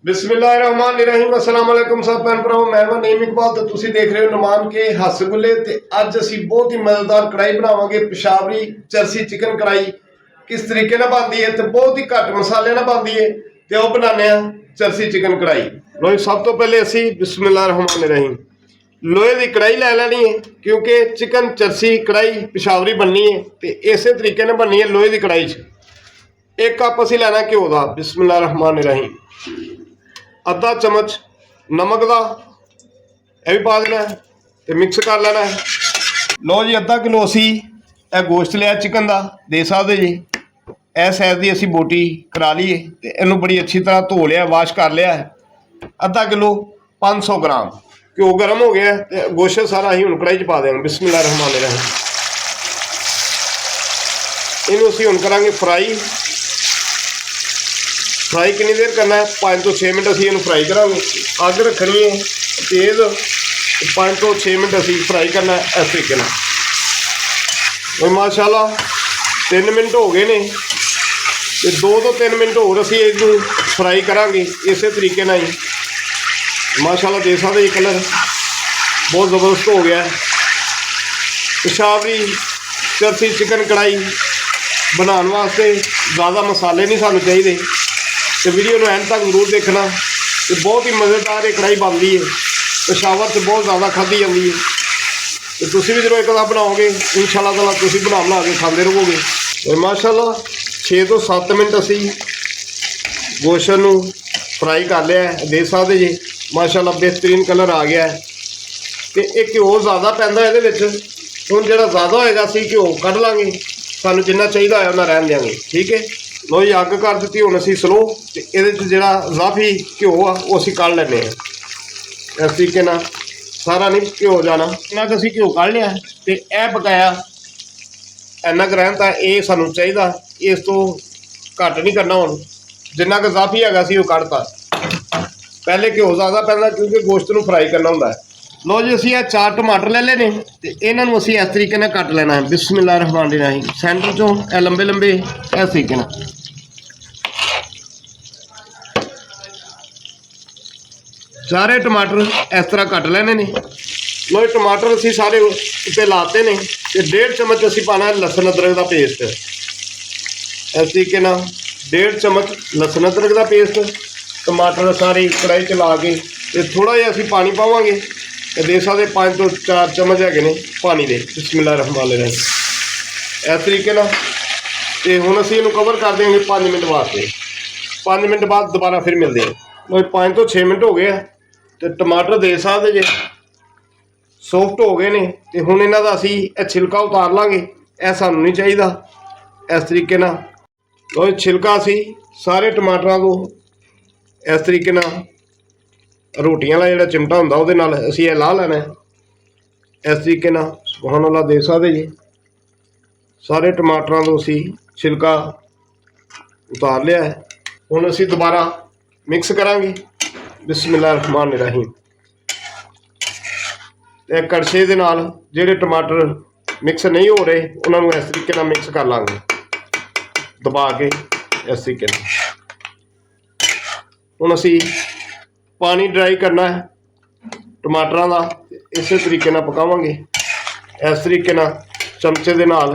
बिस्मिल्लाहिर्रहमानिर्रहीम अस्सलाम वालेकुम सब भैन भराओ मैं नईम इकबाल तो तुसी देख रहे हो नमान के हसगुल्ले ते अज असी बहुत ही मजेदार कढ़ाई बनावांगे पेशावरी जर्सी चिकन कढ़ाई किस तरीके नाल बनदी है ते बहुत ही घट मसाले नाल बनदी है ते ओ बनाने आ जर्सी चिकन कढ़ाई। लो सब तो पहले असी बिस्मिल्लाहिर्रहमानिर्रहीम लोहे की कढ़ाई लै लैनी है क्योंकि चिकन जर्सी कढ़ाई पेशावरी बननी है तो इस तरीके नाल बननी है लोहे की कढ़ाई च। एक कप असी लैना घ्यो का बिस्मिल्लाहिर्रहमानिर्रहीम, अद्धा चम्मच नमक का यह भी पा देना है तो मिक्स कर लेना है। लो जी अद्धा किलो असी गोश्त लिया चिकन का दे सकते जी ए साइज की असी बोटी करा ली है तो इनू बड़ी अच्छी तरह धो लिया वाश कर लिया है। अद्धा किलो 500 ग्राम घ्यो गर्म हो गया तो गोश्त सारा अं हूँ कढ़ाई च पा देंगे बिस्मिल्लाहिर्रहमानिर्रहीम। इनू असी हुण करांगे फ्राई। फ्राई कितनी देर करना है 5 तो 6 मिनट असी फ्राई करांगे। अग रखनी है तेज़ 5 तो 6 मिनट असी फ्राई करना है इस तरीके नाल। माशाल्लाह 3 मिनट हो गए ने तो 2 तो 3 मिनट होर असी इनू फ्राई करांगे इस तरीके नाल ही। माशाल्लाह देख सकते ये कलर बहुत ज़बरदस्त हो गया है। पेशावरी जर्सी चिकन कढ़ाई बनाने वास्ते ज़्यादा मसाले नहीं सानू चाहिए तो वीडियो में एंड तक जरूर देखना। तो बहुत ही मज़ेदार ये कढ़ाई बनती है, पेशावर से बहुत ज़्यादा खाधी जाती है तो तुम भी जरूर एक बार बनाओगे इंशाअल्लाह ताला तुम बना के खाते रहोगे। और माशाल्लाह 6 तो 7 मिनट असी गोश्त नू फ्राई कर लिया है देख सकते जी। माशाल्लाह बेहतरीन कलर आ गया है तो एक घ्यो ज़्यादा पैंदा ये हुण जो ज़्यादा होएगा असी घ्यो कढ़ लाँगे सानू जिन्ना चाहिए होया उन्ना रहन देंगे ठीक है। लो जी अग कर दी हुण असी स्लो तो ये जोड़ा ज़ाफी घ्यो आ वो असी कढ़ लैने इस तरीके नाल सारा नहीं घ्यो जाना इन्ना असी घ्यो कढ़ लिया तो यह बकाया इन्ना क रहन ये सानू चाहिए इस तो घट नहीं करना। हुण जिन्ना क ज़ाफी हैगा सी वो कढ़ता पहले घ्यो ज़्यादा पैंदा क्योंकि गोश्त नू फ्राई करना हुंदा है। लो जी असी 4 टमाटर ले लेने तो इन्हों असी इस तरीके नाल कट लेना है बिस्मिल्लाहिर्रहमानिर्रहीम। सेंटर चों लंबे लंबे इस तरीके नाल सारे टमाटर इस तरह कट लेने ने। लो टमाटर असी सारे उत्ते लाते ने तो 1.5 चम्मच असी पाना है लसन अदरक का पेस्ट इस तरीके नाल 1.5 चम्मच लसन अदरक का पेस्ट। टमाटर सारी कढ़ाई च ला के थोड़ा जिहा असी पानी पावांगे तो देख सकते 5 तो 4 चम्मच है ने पानी के बिस्मिल्लाहिर्रहमानिर्रहीम इस तरीके नाल। तो हुण असी इहनूं कवर कर देंगे 5 मिनट वास्ते। 5 मिनट बाद दोबारा फिर मिलते हैं। वो 5 तो 6 मिनट हो गए तो टमाटर देख सकते जे सॉफ्ट हो गए ने तो हुण इन्हां दा असी छिलका उतार लाँगे यह सानू नहीं चाहिए इस तरीके नाल। तो छिलका असी सारे टमाटरां को इस तरीके नाल रोटियां वाला जिहड़ा चिमटा हुंदा उहदे नाल असी ला लेना है इस तरीके नाल। सुभान अल्लाह देख सकते जी सारे टमाटरां तो असी छिलका उतार लिया है। हुण असी दोबारा मिक्स करांगे बिस्मिल्लाहिर्रहमानिर्रहीम। एक कड़छे दे नाल जिहड़े टमाटर मिक्स नहीं हो रहे उन्होंने इस तरीके नाल मिक्स कर लांगे दबा के इस तरीके नाल। हुण असी पानी ड्राई करना है टमाटरां दा इस तरीके नाल पकावांगे इस तरीके नाल चमचे दे नाल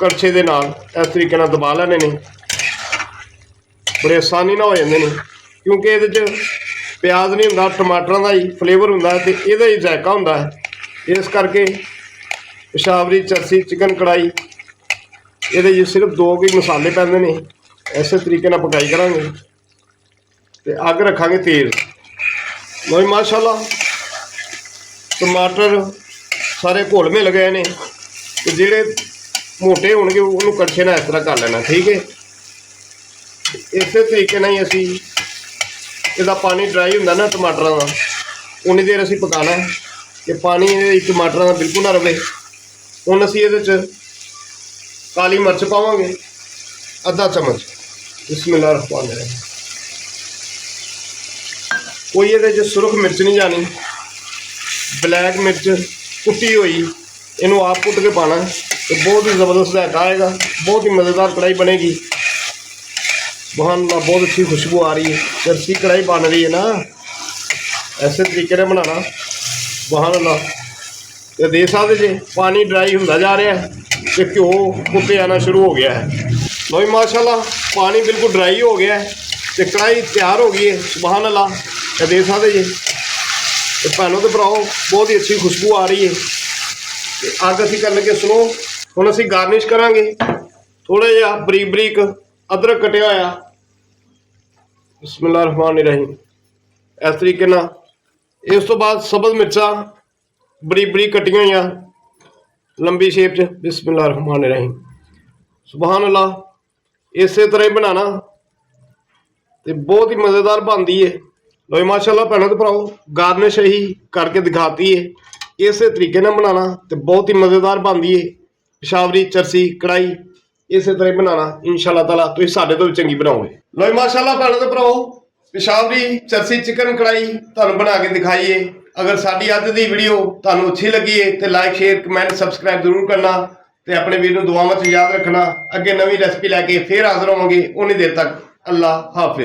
कड़छे दे नाल इस तरीके नाल दबा लेने ने बड़े आसानी नाल हो जांदे ने क्योंकि ये प्याज नहीं हुंदा टमाटरां दा ही फ्लेवर हुंदा है तो इहदा ही जायका हुंदा है। इस करके पेशावरी जर्सी चिकन कढ़ाई ये सिर्फ 2 ही मसाले पैंदे ने इस तरीके नाल पकाई करांगे तो अग रखांगे तेज़। लो माशाल्लाह टमाटर सारे घुल मिल गए ने तो जिहड़े मोटे होणगे उन्होंने कड़छे नाल इस तरह कर लेना ठीक है। इस तरीके नाल ही असी इसदा पानी ड्राई हुंदा ना टमाटरां दा उन्नी देर असी पकाना है कि पानी टमाटरां दा बिल्कुल ना रवे। हुण असी इहदे च काली मिर्च पावांगे आधा चम्मच बिस्मिल्लाहिर्रहमानिर्रहीम। कोई ये सुरख मिर्च नहीं जानी ब्लैक मिर्च कुटी हुई इनू आप कुट के पाना तो बहुत ही ज़बरदस्त जायका आएगा। बहुत ही मज़ेदार कढ़ाई बनेगी सुभान अल्लाह, बहुत अच्छी खुशबू आ रही है। चरसी कढ़ाई बन रही है ना, ऐसे तरीके से बनाना। सुभान अल्लाह। तो देख सकते जे पानी ड्राई होता जा रहा है तो घ्यो उत्ते आना शुरू हो गया है। लो जी माशाल्लाह, पानी बिल्कुल ड्राई हो गया है तो कढ़ाई तैयार हो गई है। सुभान अल्लाह। तो देख सकते जी तो भैनों तो भराओ, बहुत ही अच्छी खुशबू आ रही है। तो अग असीं कर लगे स्लो। हुण असीं गार्निश करांगे थोड़ा जिहा बरीक बरीक अदरक कटिया होया। बिस्मिल्लाह रहमान रहीम। इस तरीके ना इस तो बाद सब्ज़ मिर्चा बरीक बरीक कटिया हुई लंबी शेप च। बिस्मिल्लाह रहमान रहीम। सुभान अल्लाह। इस तरह ही बनाना तो बहुत ही मज़ेदार बनती है। लो माशाल्लाह भैनों तो भराओ, गार्निश ही करके दिखाती है। इस तरीके ना बनाना तो बहुत ही मज़ेदार बनती है पेशावरी चरसी कढ़ाई। इस तरह ही बनाना इंशाअल्लाह ताला तुसीं साडे तो भी चंगी बनाओगे। लो माशाल्लाह भैनों तो भराओ, पेशावरी चरसी चिकन कढ़ाई तुहानूं बना के दिखाइए। अगर साडी अज दी वीडियो तुहानूं अच्छी लगी है तो लाइक शेयर कमेंट सबसक्राइब जरूर करना तो अपने वीर नूं दुआवां च याद रखना। अगे नवीं रेसिपी लैके फिर हाज़र होवांगे। उन्नी देर तक अल्लाह हाफिज़।